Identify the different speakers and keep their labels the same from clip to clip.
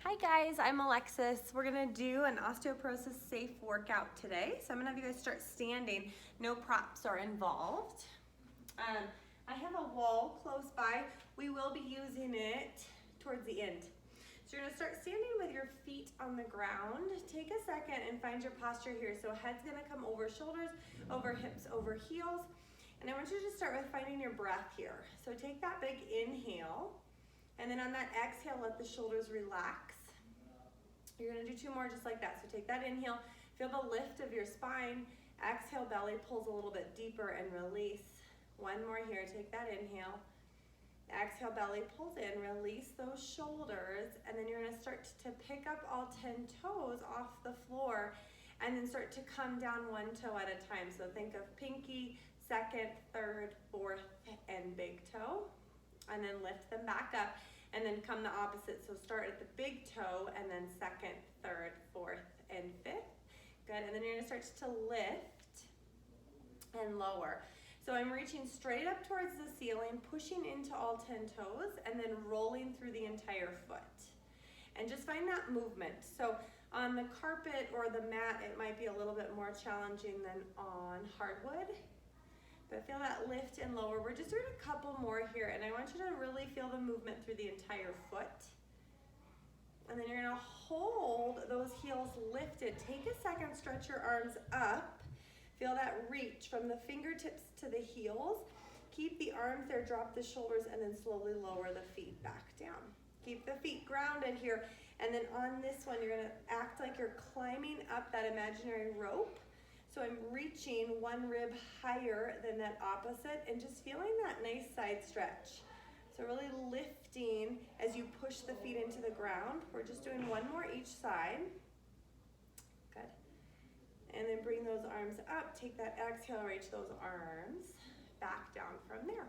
Speaker 1: Hi guys, I'm Alexis. We're gonna do an osteoporosis safe workout today. So I'm gonna have you guys start standing. No props are involved. I have a wall close by. We will be using it towards the end. So you're gonna start standing with your feet on the ground. Take a second and find your posture here. So head's gonna come over shoulders, over hips, over heels. And I want you to start with finding your breath here. So take that big inhale. And then on that exhale, let the shoulders relax. You're gonna do two more just like that. So take that inhale, feel the lift of your spine. Exhale, belly pulls a little bit deeper and release. One more here, take that inhale. Exhale, belly pulls in, release those shoulders. And then you're gonna start to pick up all 10 toes off the floor and then start to come down one toe at a time. So think of pinky, second, third, fourth, and big toe. And then lift them back up and then come the opposite. So start at the big toe and then second, third, fourth, and fifth. Good, and then you're gonna start to lift and lower. So I'm reaching straight up towards the ceiling, pushing into all 10 toes, and then rolling through the entire foot. And just find that movement. So on the carpet or the mat, it might be a little bit more challenging than on hardwood. But feel that lift and lower. We're just doing a couple more here, and I want you to really feel the movement through the entire foot. And then you're gonna hold those heels lifted. Take a second, stretch your arms up. Feel that reach from the fingertips to the heels. Keep the arms there, drop the shoulders, and then slowly lower the feet back down. Keep the feet grounded here. And then on this one, you're gonna act like you're climbing up that imaginary rope. So I'm reaching one rib higher than that opposite and just feeling that nice side stretch. So really lifting as you push the feet into the ground. We're just doing one more each side. Good. And then bring those arms up. Take that exhale, reach those arms back down from there.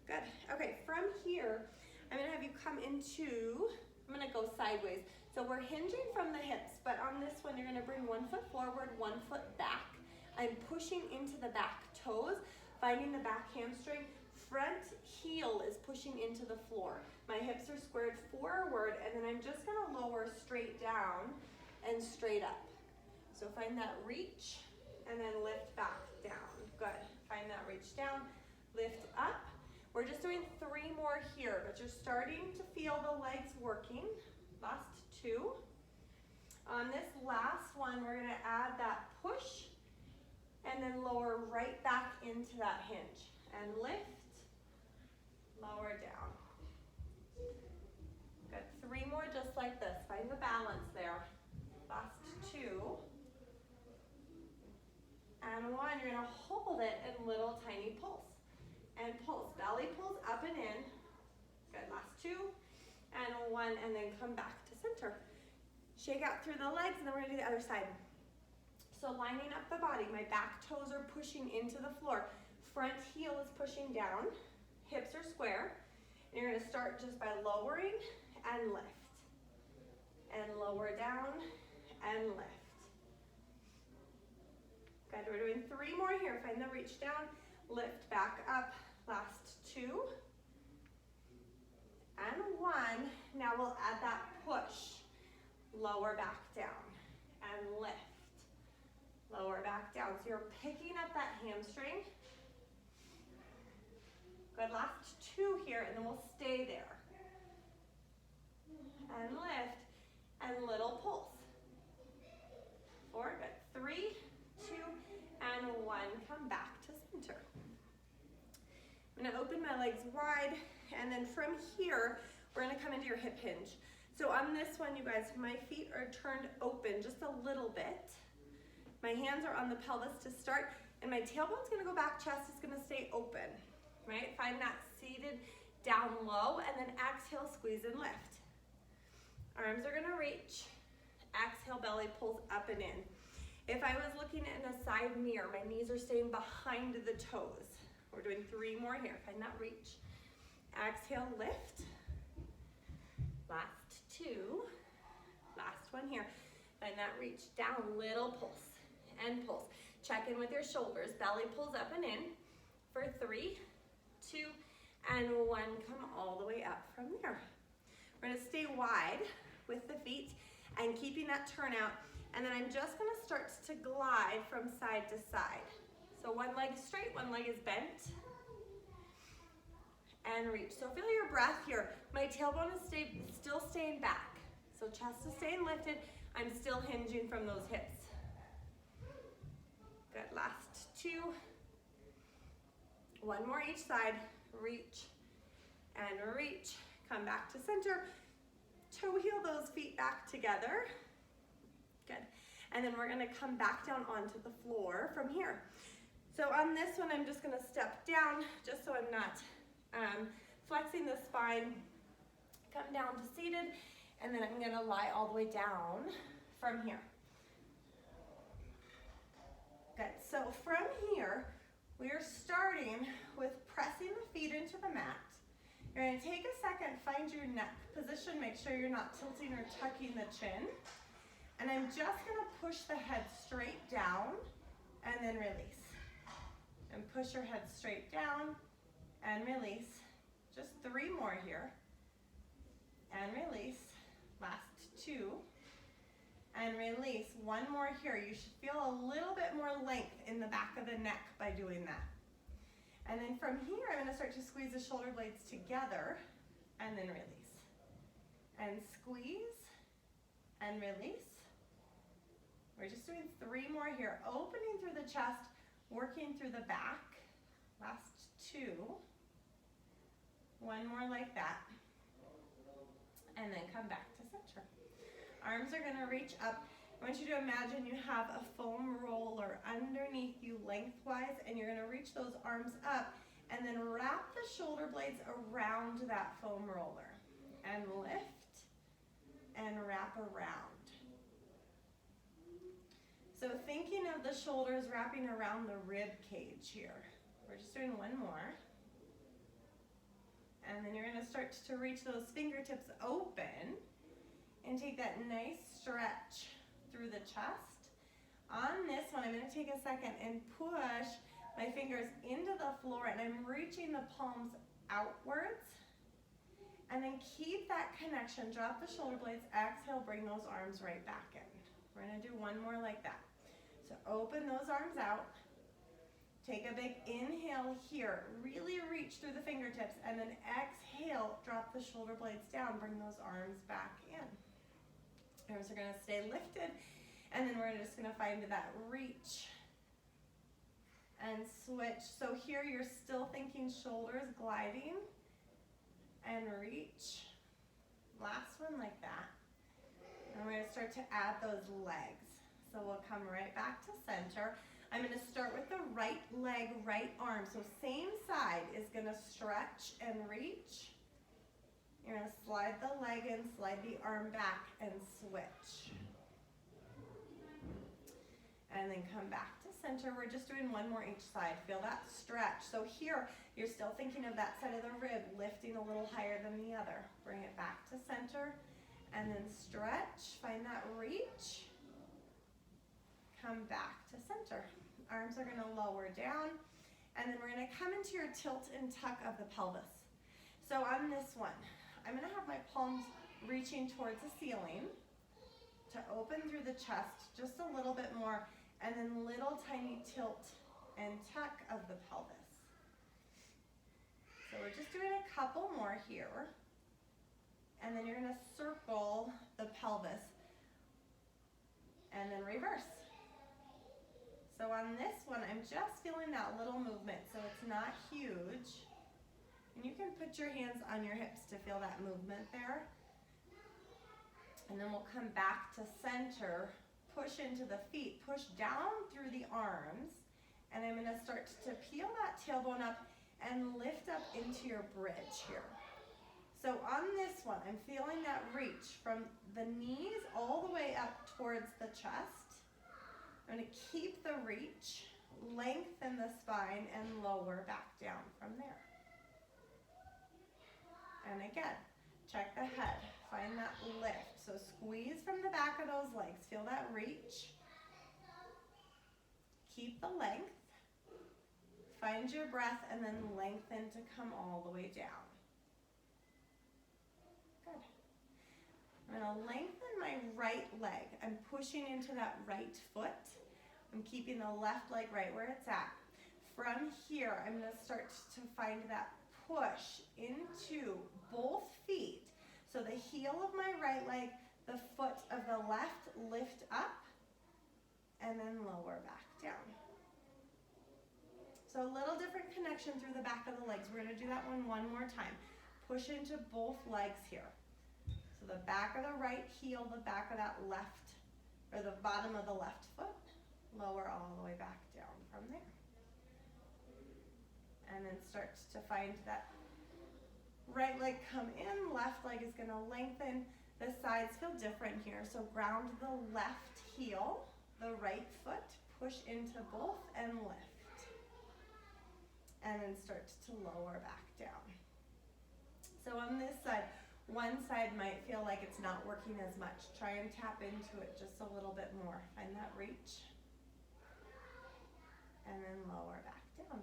Speaker 1: Good. Okay, from here, I'm gonna have you come into, I'm gonna go sideways. So we're hinging from the hips, but on this one, you're gonna bring one foot forward, one foot back. I'm pushing into the back toes, finding the back hamstring. Front heel is pushing into the floor. My hips are squared forward, and then I'm just gonna lower straight down and straight up. So find that reach, and then lift back down. Good, find that reach down, lift up. We're just doing 3 more here, but you're starting to feel the legs working. Last 2. On this last one, we're gonna add that push and then lower right back into that hinge. And lift, lower down. Good, 3 more just like this. Find the balance there. Last 2. And 1, you're gonna hold it in little tiny pulse. And pulse, belly pulls up and in. Good, last 2. And 1, and then come back to center. Shake out through the legs, and then we're gonna do the other side. So lining up the body, my back toes are pushing into the floor. Front heel is pushing down, hips are square. And you're gonna start just by lowering and lift. And lower down and lift. Good, we're doing 3 more here. Find the reach down, lift back up, last 2. And 1, now we'll add that push. Lower back down and lift. Lower back down. So you're picking up that hamstring. Good, last 2 here, and then we'll stay there. And lift, and little pulse. 4, good, 3, 2, and 1, come back to center. I'm gonna open my legs wide, and then from here, we're gonna come into your hip hinge. So on this one, you guys, my feet are turned open just a little bit. My hands are on the pelvis to start, and my tailbone's gonna go back, chest is gonna stay open, right? Find that seated down low, and then exhale, squeeze and lift. Arms are gonna reach. Exhale, belly pulls up and in. If I was looking in a side mirror, my knees are staying behind the toes. We're doing 3 more here. Find that reach. Exhale, lift. Last 2. Last one here. Find that reach down, little pulse and pulse. Check in with your shoulders. Belly pulls up and in for 3, 2, and 1. Come all the way up from there. We're gonna stay wide. with the feet and keeping that turnout. And then I'm just gonna start to glide from side to side. So one leg is straight, one leg is bent. And reach. So feel your breath here. My tailbone is still staying back. So chest is staying lifted. I'm still hinging from those hips. Good, last two. One more each side. Reach and reach. Come back to center. Toe heel those feet back together. Good. And then we're gonna come back down onto the floor from here. So on this one, I'm just gonna step down just so I'm not flexing the spine. Come down to seated, and then I'm gonna lie all the way down from here. Good, so from here, we are starting with pressing the feet into the mat. You're gonna take a second, find your neck position, make sure you're not tilting or tucking the chin. And I'm just gonna push the head straight down and then release. And push your head straight down and release. Just 3 more here. And release. Last 2. And release. 1 more here. You should feel a little bit more length in the back of the neck by doing that. And then from here, I'm gonna start to squeeze the shoulder blades together and then release. And squeeze and release. We're just doing 3 more here. Opening through the chest, working through the back. Last 2. 1 more like that. And then come back to center. Arms are gonna reach up. I want you to imagine you have a foam roller underneath you lengthwise, and you're gonna reach those arms up and then wrap the shoulder blades around that foam roller. And lift and wrap around. So thinking of the shoulders wrapping around the rib cage here. We're just doing 1 more. And then you're gonna start to reach those fingertips open and take that nice stretch through the chest. On this one, I'm gonna take a second and push my fingers into the floor, and I'm reaching the palms outwards. And then keep that connection, drop the shoulder blades, exhale, bring those arms right back in. We're gonna do 1 more like that. So open those arms out. Take a big inhale here. Really reach through the fingertips, and then exhale, drop the shoulder blades down, bring those arms back in. Arms are gonna stay lifted, and then we're just gonna find that reach and switch. So here you're still thinking shoulders gliding and reach. Last one like that. And we're gonna start to add those legs. So we'll come right back to center. I'm gonna start with the right leg, right arm. So same side is gonna stretch and reach. You're gonna slide the leg in, slide the arm back, and switch. And then come back to center. We're just doing 1 more each side. Feel that stretch. So here, you're still thinking of that side of the rib, lifting a little higher than the other. Bring it back to center, and then stretch. Find that reach. Come back to center. Arms are gonna lower down, and then we're gonna come into your tilt and tuck of the pelvis. So on this one, I'm gonna have my palms reaching towards the ceiling to open through the chest just a little bit more, and then little tiny tilt and tuck of the pelvis. So we're just doing a couple more here, and then you're gonna circle the pelvis, and then reverse. So on this one, I'm just feeling that little movement, so it's not huge. And you can put your hands on your hips to feel that movement there. And then we'll come back to center, push into the feet, push down through the arms, and I'm gonna start to peel that tailbone up and lift up into your bridge here. So on this one, I'm feeling that reach from the knees all the way up towards the chest. I'm gonna keep the reach, lengthen the spine, and lower back down from there. And again, check the head, find that lift. So squeeze from the back of those legs, feel that reach. Keep the length, find your breath, and then lengthen to come all the way down. Good. I'm gonna lengthen my right leg. I'm pushing into that right foot. I'm keeping the left leg right where it's at. From here, I'm gonna start to find that push into both feet. So the heel of my right leg, the foot of the left lift up, and then lower back down. So a little different connection through the back of the legs. We're gonna do that one more time. Push into both legs here. So the back of the right heel, the back of that left, or the bottom of the left foot, lower all the way back down from there. And then start to find that right leg come in, left leg is gonna lengthen. The sides feel different here, so ground the left heel, the right foot, push into both and lift. And then start to lower back down. So on this side, one side might feel like it's not working as much. Try and tap into it just a little bit more. Find that reach. And then lower back down.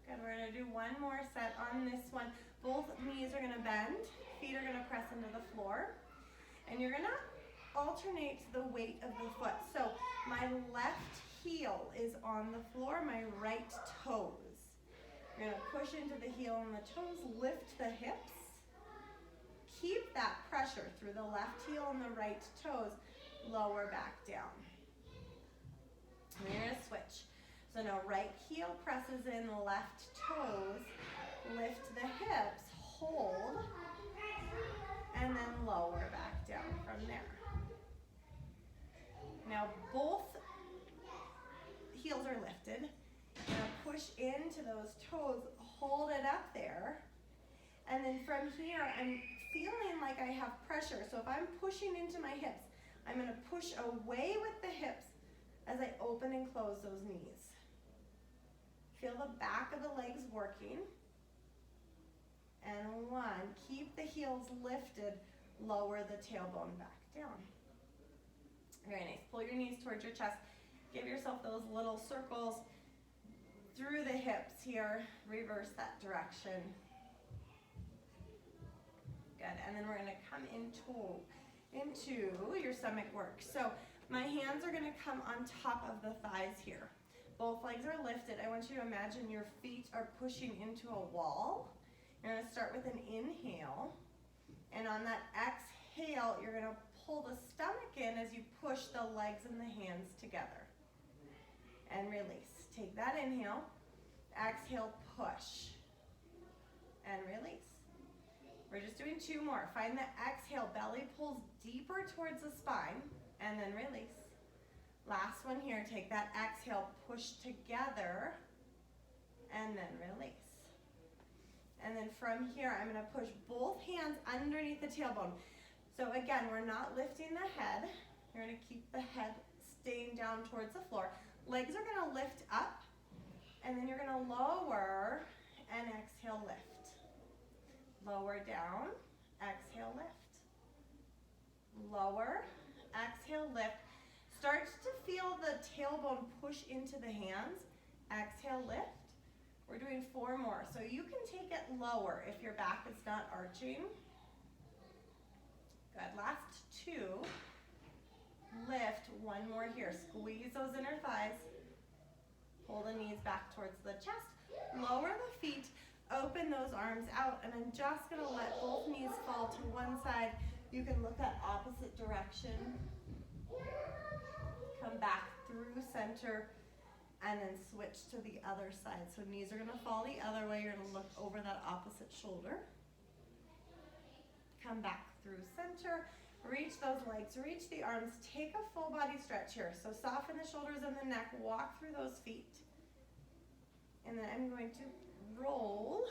Speaker 1: Good, we're gonna do one more set on this one. Both knees are gonna bend, feet are gonna press into the floor, and you're gonna alternate the weight of the foot. So my left heel is on the floor, my right toes. You're gonna push into the heel and the toes, lift the hips. Keep that pressure through the left heel and the right toes, lower back down. And you're gonna switch. So now right heel presses in, left toes, lift the hips, hold, and then lower back down from there. Now both heels are lifted. You're gonna push into those toes, hold it up there, and then from here, I'm feeling like I have pressure. So if I'm pushing into my hips, I'm gonna push away with the hips as I open and close those knees. Feel the back of the legs working. And one, keep the heels lifted, lower the tailbone back down. Very nice, pull your knees towards your chest. Give yourself those little circles through the hips here, reverse that direction. Good, and then we're gonna come into your stomach work. So my hands are gonna come on top of the thighs here. Both legs are lifted. I want you to imagine your feet are pushing into a wall. You're gonna start with an inhale, and on that exhale, you're gonna pull the stomach in as you push the legs and the hands together. And release. Take that inhale, exhale, push, and release. We're just doing two more. Find the exhale, belly pulls deeper towards the spine, and then release. Last one here, take that exhale, push together, and then release. And then from here, I'm gonna push both hands underneath the tailbone. So again, we're not lifting the head. You're gonna keep the head staying down towards the floor. Legs are gonna lift up, and then you're gonna lower and exhale, lift. Lower down, exhale, lift. Lower, exhale, lift. Start to feel the tailbone push into the hands. Exhale, lift. We're doing four more. So you can take it lower if your back is not arching. Good, last two. Lift, one more here. Squeeze those inner thighs. Pull the knees back towards the chest. Lower the feet, open those arms out, and I'm just gonna let both knees fall to one side. You can look at opposite direction. Come back through center, and then switch to the other side. So knees are gonna fall the other way. You're gonna look over that opposite shoulder. Come back through center. Reach those legs, reach the arms, take a full body stretch here. So soften the shoulders and the neck, walk through those feet. And then I'm going to roll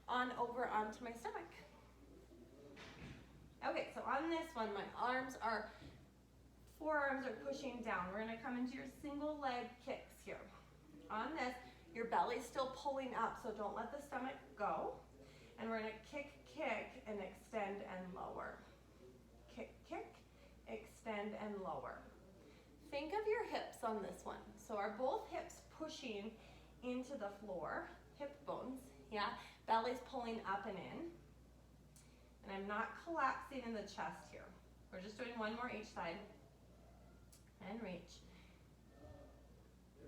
Speaker 1: on over onto my stomach. Okay, so on this one, my forearms are pushing down. We're gonna come into your single leg kicks here. On this, your belly's still pulling up, so don't let the stomach go. And we're gonna kick, kick, and extend and lower. Kick, kick, extend and lower. Think of your hips on this one. So are both hips pushing into the floor, hip bones, yeah? Belly's pulling up and in. And I'm not collapsing in the chest here. We're just doing one more each side. And reach.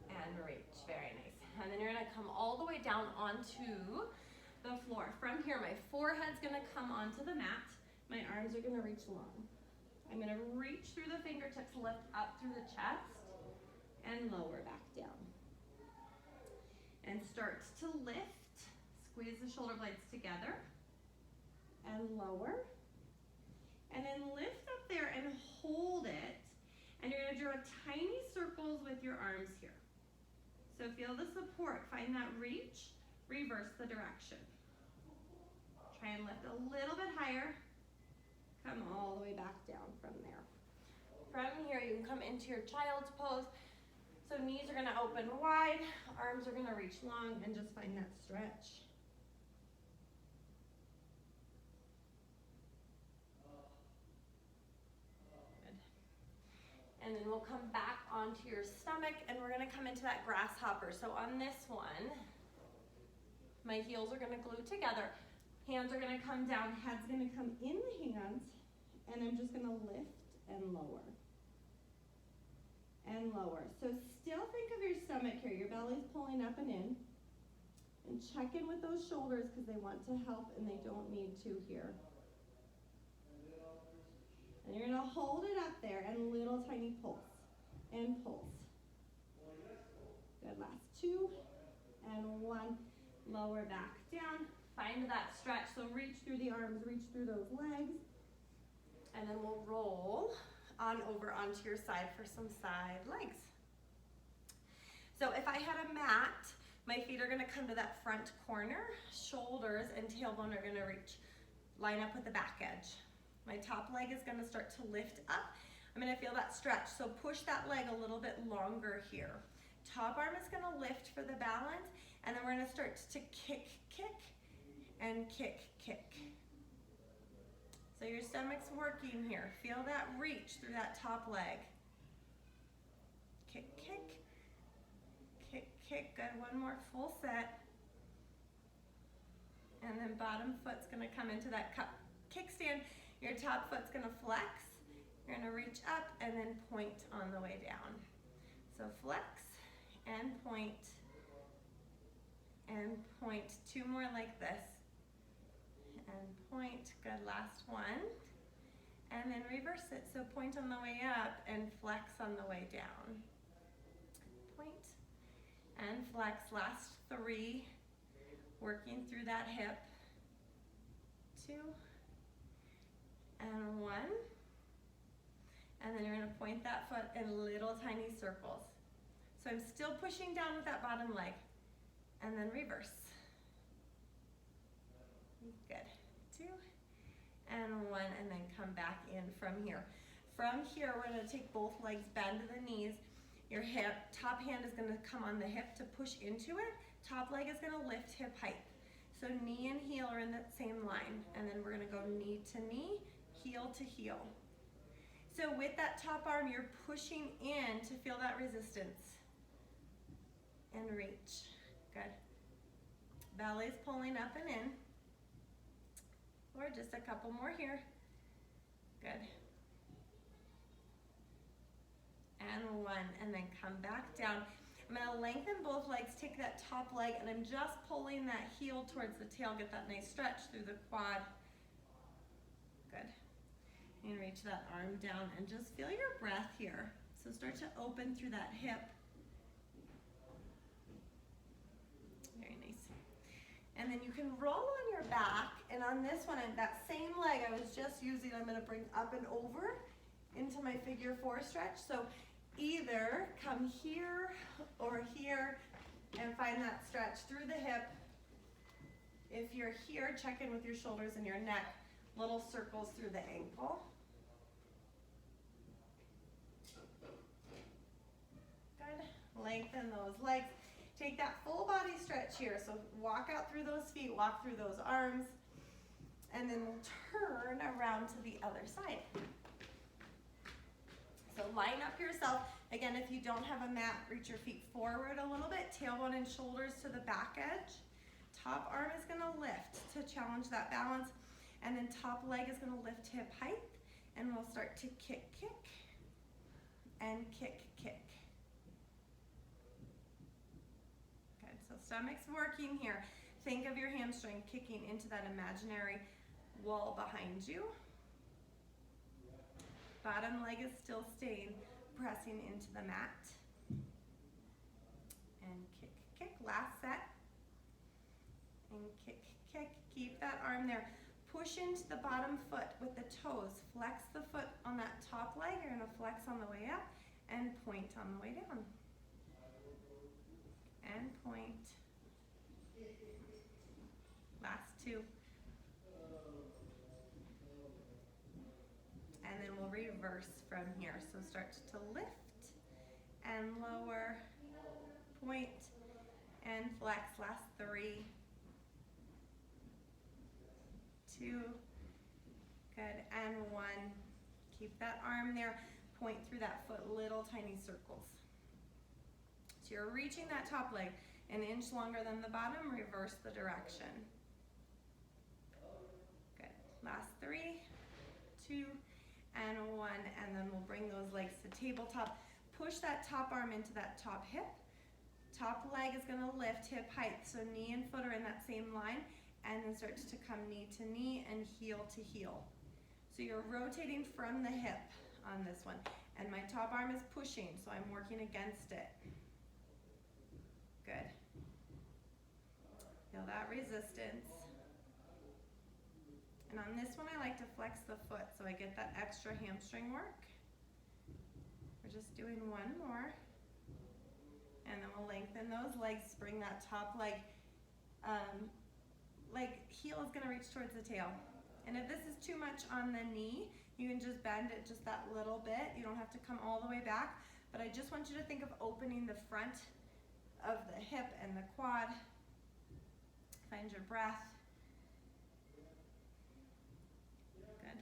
Speaker 1: And reach. Very nice. And then you're going to come all the way down onto the floor. From here, my forehead's going to come onto the mat. My arms are going to reach long. I'm going to reach through the fingertips, lift up through the chest, and lower back down. And start to lift. Squeeze the shoulder blades together. And lower. And then lift up there and hold it. And you're going to draw tiny circles with your arms here. So feel the support. Find that reach. Reverse the direction. Try and lift a little bit higher. Come all the way back down from there. From here, you can come into your child's pose. So knees are going to open wide. Arms are going to reach long and just find that stretch. And then we'll come back onto your stomach and we're gonna come into that grasshopper. So on this one, my heels are gonna glue together. Hands are gonna come down, head's gonna come in the hands, and I'm just gonna lift and lower. And lower. So still think of your stomach here. Your belly's pulling up and in. And check in with those shoulders because they want to help and they don't need to here. And you're going to hold it up there and little tiny pulse. And pulse. Good, last 2. And 1. Lower back down. Find that stretch. So reach through the arms, reach through those legs. And then we'll roll on over onto your side for some side legs. So if I had a mat, my feet are going to come to that front corner. Shoulders and tailbone are going to reach. Line up with the back edge. My top leg is going to start to lift up. I'm going to feel that stretch. So push that leg a little bit longer here. Top arm is going to lift for the balance. And then we're going to start to kick, kick, and kick, kick. So your stomach's working here. Feel that reach through that top leg. Kick, kick, kick, kick. Good. One more full set. And then bottom foot's going to come into that cup kickstand. Your top foot's going to flex. You're going to reach up and then point on the way down. So flex and point and point. 2 more like this. And point. Good. Last one. And then reverse it. So point on the way up and flex on the way down. Point and flex. Last 3. Working through that hip. 2. And 1. And then you're going to point that foot in little tiny circles. So I'm still pushing down with that bottom leg. And then reverse. Good. 2. And 1. And then come back in from here. From here, we're going to take both legs, bend to the knees. Your hip, top hand is going to come on the hip to push into it. Top leg is going to lift hip height. So knee and heel are in that same line. And then we're going to go knee to knee, heel to heel. So with that top arm, you're pushing in to feel that resistance. And reach. Good. Belly's pulling up and in. Or just a couple more here. Good. And 1. And then come back down. I'm going to lengthen both legs, take that top leg, and I'm just pulling that heel towards the tail. Get that nice stretch through the quad. Good. And reach that arm down and just feel your breath here. So start to open through that hip. Very nice. And then you can roll on your back, and on this one, that same leg I was just using, I'm going to bring up and over into my figure 4 stretch. So either come here or here and find that stretch through the hip. If you're here, check in with your shoulders and your neck. Little circles through the ankle. Good. Lengthen those legs. Take that full body stretch here. So walk out through those feet, walk through those arms, and then we'll turn around to the other side. So line up yourself. Again, if you don't have a mat, reach your feet forward a little bit, tailbone and shoulders to the back edge. Top arm is going to lift to challenge that balance. And then top leg is gonna lift hip height, and we'll start to kick, and kick. Good, so stomach's working here. Think of your hamstring kicking into that imaginary wall behind you. Bottom leg is still staying, pressing into the mat. And kick, last set. And kick, keep that arm there. Push into the bottom foot with the toes. Flex the foot on that top leg. You're gonna flex on the way up and point on the way down. And point. Last two. And then we'll reverse from here. So start to lift and lower, point and flex. Last 3, 2, good, and 1. Keep that arm there. Point through that foot, little tiny circles. So you're reaching that top leg an inch longer than the bottom. Reverse the direction. Good. Last 3, 2, and 1, and then we'll bring those legs to tabletop. Push that top arm into that top hip. Top leg is gonna lift hip height, so knee and foot are in that same line, and then start to come knee to knee and heel to heel. So you're rotating from the hip on this one, and my top arm is pushing, so I'm working against it. Good. Feel that resistance. And on this one, I like to flex the foot so I get that extra hamstring work. We're just doing 1 more. And then we'll lengthen those legs, bring that top leg, heel is gonna reach towards the tail. And if this is too much on the knee, you can just bend it just that little bit. You don't have to come all the way back, but I just want you to think of opening the front of the hip and the quad. Find your breath. Good.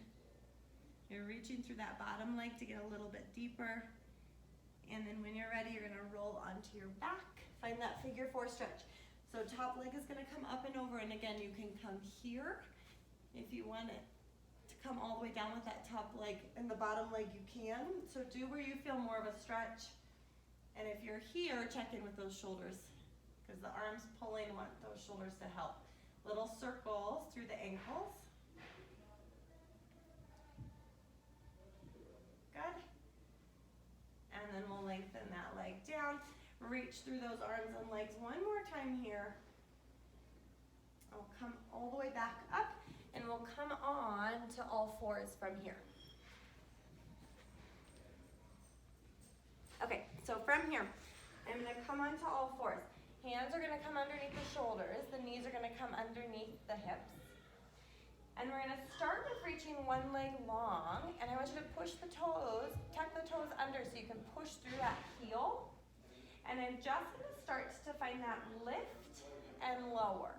Speaker 1: You're reaching through that bottom leg to get a little bit deeper. And then when you're ready, you're gonna roll onto your back. Find that figure 4 stretch. So top leg is gonna come up and over, and again, you can come here if you want it to come all the way down with that top leg, and the bottom leg you can. So do where you feel more of a stretch. And if you're here, check in with those shoulders, because the arms pulling want those shoulders to help. Little circles through the ankles. Good. And then we'll lengthen that leg down. Reach through those arms and legs 1 more time here. I'll come all the way back up, and we'll come on to all 4s from here. Okay, so from here, I'm gonna come onto all 4s. Hands are gonna come underneath the shoulders. The knees are gonna come underneath the hips. And we're gonna start with reaching 1 leg long, and I want you to push the toes, tuck the toes under so you can push through that heel. And I'm just gonna start to find that lift and lower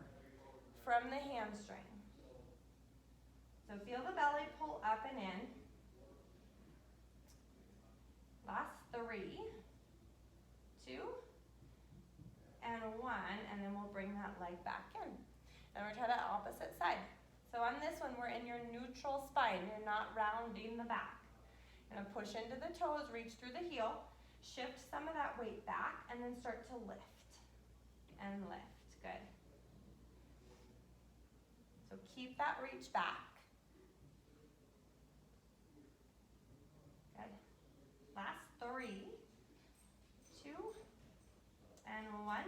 Speaker 1: from the hamstring. So feel the belly pull up and in. Last 3, 2, and 1, and then we'll bring that leg back in. And we'll try that opposite side. So on this one, we're in your neutral spine. You're not rounding the back. You're gonna push into the toes, reach through the heel, shift some of that weight back, and then start to lift and lift. Good. So keep that reach back. Good. Last 3, 2, and 1.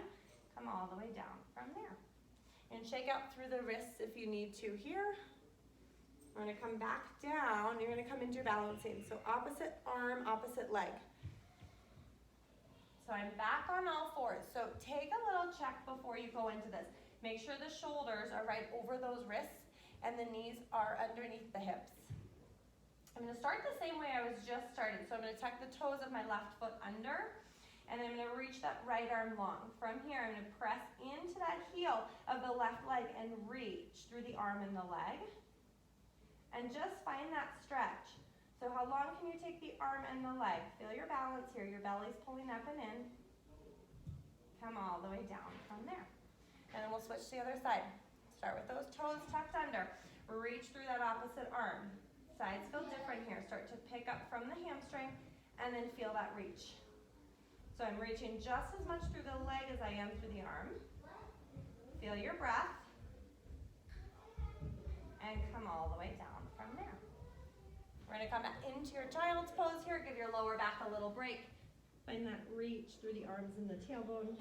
Speaker 1: Come all the way down from there. And shake out through the wrists if you need to here. We're gonna come back down. You're gonna come into your balancing. So opposite arm, opposite leg. So I'm back on all 4s. So take a little check before you go into this. Make sure the shoulders are right over those wrists and the knees are underneath the hips. I'm gonna start the same way I was just starting. So I'm gonna tuck the toes of my left foot under, and I'm gonna reach that right arm long. From here, I'm gonna press into that heel of the left leg and reach through the arm and the leg. And just find that stretch. So how long can you take the arm and the leg? Feel your balance here. Your belly's pulling up and in. Come all the way down from there. And then we'll switch to the other side. Start with those toes tucked under. reach through that opposite arm. Sides feel different here. Start to pick up from the hamstring and then feel that reach. So I'm reaching just as much through the leg as I am through the arm. Feel your breath. And come all the way down from there. We're going to come back into your child's pose here. Give your lower back a little break. Find that reach through the arms and the tailbone.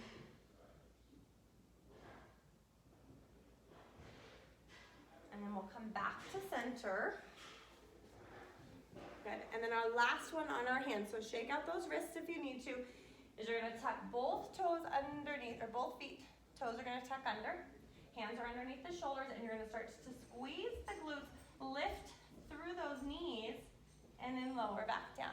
Speaker 1: And then we'll come back to center. Good. And then our last one on our hands. So shake out those wrists if you need to. Is you're going to tuck both toes underneath, or both feet. Toes are going to tuck under. Hands are underneath the shoulders, and you're going to start to squeeze the glutes, lift through those knees, and then lower back down.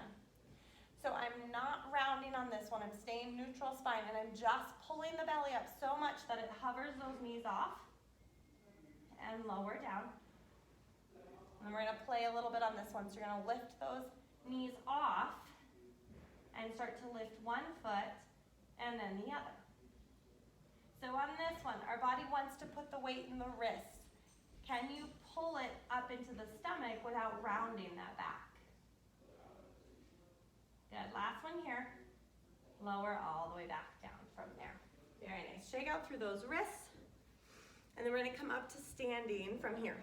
Speaker 1: So I'm not rounding on this one. I'm staying neutral spine, and I'm just pulling the belly up so much that it hovers those knees off and lower down. And we're going to play a little bit on this one. So you're going to lift those knees off and start to lift one foot and then the other. So on this one, our body wants to put the weight in the wrists. Can you pull it up into the stomach without rounding that back? Good. Last one here. Lower all the way back down from there. Very nice. Shake out through those wrists. And then we're going to come up to standing from here.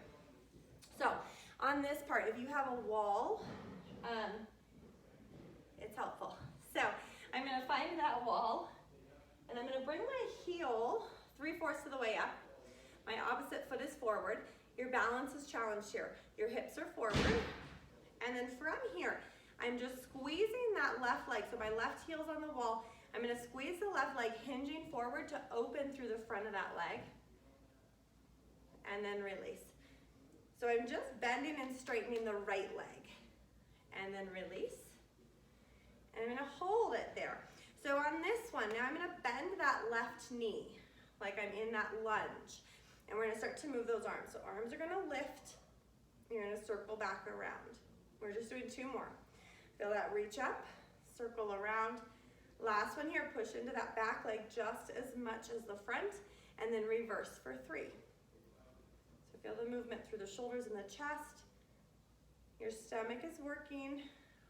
Speaker 1: So on this part, if you have a wall, it's helpful. So I'm going to find that wall. And I'm going to bring my heel 3/4 of the way up. My opposite foot is forward. Your balance is challenged here. Your hips are forward. And then from here, I'm just squeezing that left leg. So my left heel's on the wall. I'm going to squeeze the left leg, hinging forward to open through the front of that leg. And then release. So I'm just bending and straightening the right leg. And then release. And I'm going to hold it there. So on this one, now I'm going to bend that left knee like I'm in that lunge. And we're going to start to move those arms. So arms are going to lift. You're going to circle back around. We're just doing 2 more. Feel that reach up, circle around. Last one here, push into that back leg just as much as the front, and then reverse for 3. So feel the movement through the shoulders and the chest. Your stomach is working.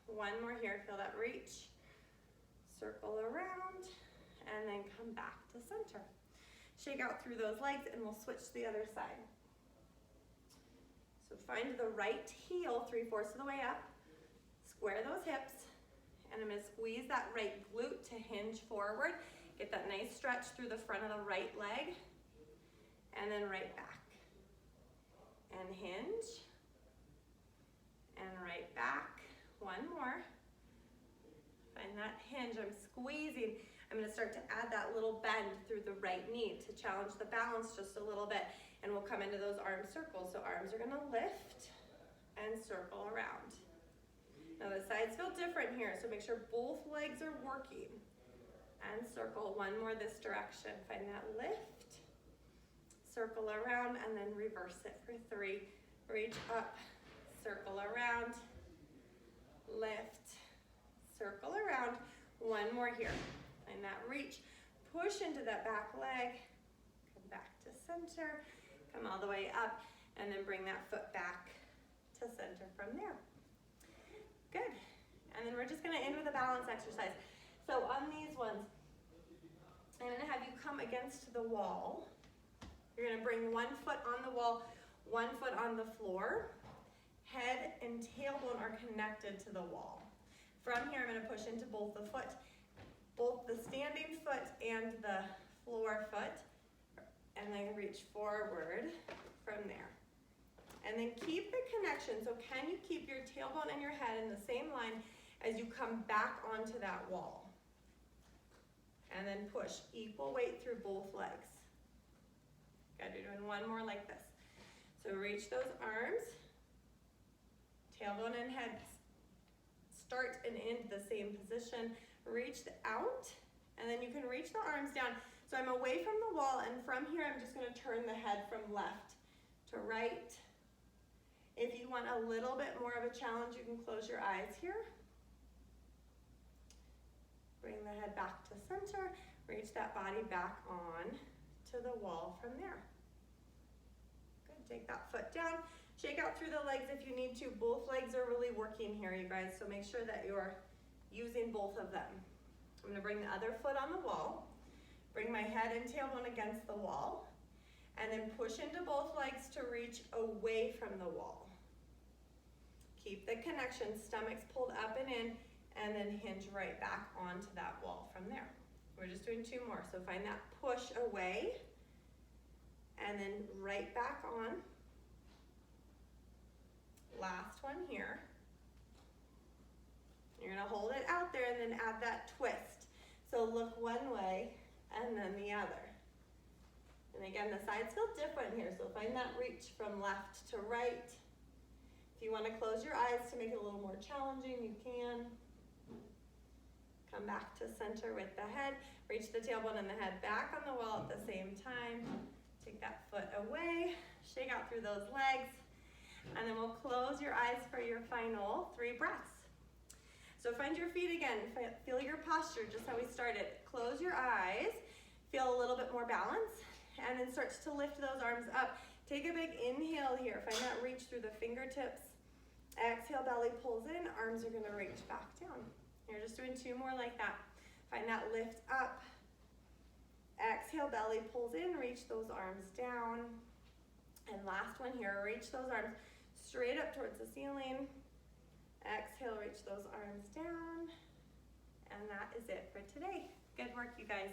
Speaker 1: 1 more here, feel that reach. Circle around, and then come back to center. Shake out through those legs, and we'll switch to the other side. So find the right heel 3/4 of the way up. Square those hips, and I'm going to squeeze that right glute to hinge forward. Get that nice stretch through the front of the right leg, and then right back. And hinge, and right back. 1 more. Find that hinge. I'm squeezing. I'm going to start to add that little bend through the right knee to challenge the balance just a little bit. And we'll come into those arm circles. So arms are going to lift and circle around. Now the sides feel different here, so make sure both legs are working. And circle 1 more this direction. Find that lift, circle around, and then reverse it for 3. Reach up, circle around, lift, circle around. 1 more here. Find that reach, push into that back leg, come back to center, come all the way up, and then bring that foot back to center from there. Good. And then we're just going to end with a balance exercise. So on these ones, I'm going to have you come against the wall. You're going to bring 1 foot on the wall, 1 foot on the floor. Head and tailbone are connected to the wall. From here, I'm going to push into both the standing foot and the floor foot, and then reach forward from there. And then keep the connection. So can you keep your tailbone and your head in the same line as you come back onto that wall? And then push equal weight through both legs. Good, you're doing 1 more like this. So reach those arms, tailbone and head start and end the same position. Reach out, and then you can reach the arms down. So I'm away from the wall, and from here I'm just going to turn the head from left to right. If you want a little bit more of a challenge, you can close your eyes here. Bring the head back to center. Reach that body back on to the wall from there. Good, take that foot down. Shake out through the legs if you need to. Both legs are really working here, you guys, so make sure that you're using both of them. I'm gonna bring the other foot on the wall, bring my head and tailbone against the wall, and then push into both legs to reach away from the wall. Keep the connection, stomach's pulled up and in, and then hinge right back onto that wall from there. We're just doing 2 more, so find that push away, and then right back on. Last one here. You're gonna hold it out there and then add that twist. So look one way and then the other. And again, the sides feel different here, so find that reach from left to right. If you wanna close your eyes to make it a little more challenging, you can. Come back to center with the head. Reach the tailbone and the head back on the wall at the same time. Take that foot away, shake out through those legs, and then we'll close your eyes for your final 3 breaths. So find your feet again, feel your posture, just how we started. Close your eyes, feel a little bit more balance, and then start to lift those arms up. Take a big inhale here, find that reach through the fingertips. Exhale, belly pulls in, arms are gonna reach back down. You're just doing 2 more like that. Find that lift up. Exhale, belly pulls in, reach those arms down. And last one here, reach those arms straight up towards the ceiling. Exhale, reach those arms down. And that is it for today. Good work, you guys.